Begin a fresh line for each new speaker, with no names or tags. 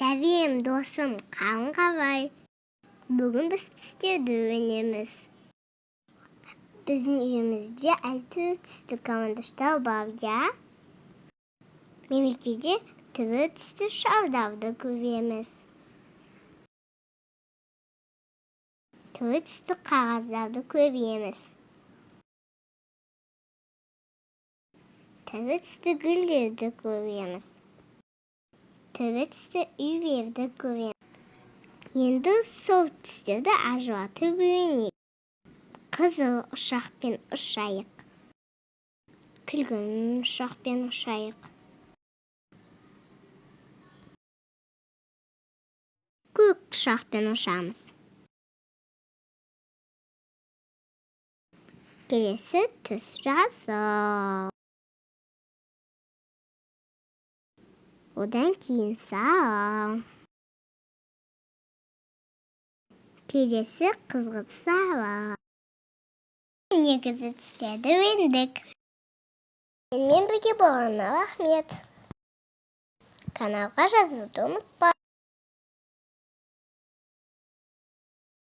Сәлем, досым, қалың қалай. Бүгін біз түстерді үйренеміз. Біздің үйімізде алты түсті карандаштар бар, я? Мемлекетте түрлі түсті шардарды көреміз. Түрлі түсті қағаздарды көреміз. Түрлі түсті гүлдерді көреміз. Түрлі түсті үйлерді көреміз. Енді сол түстерді ажыратып үйренейік. Қызыл ұшақпен ұшайық. Күлгін ұшақпен ұшайық. Көк ұшақпен ұшамыз. Келесі түс жасыл. Одан кейін сары. Келесі қызғылт сары. Негізгі түстерді үйрендік. Менімен бірге болғаныңа рахмет. Каналға жазылуды ұмытпа.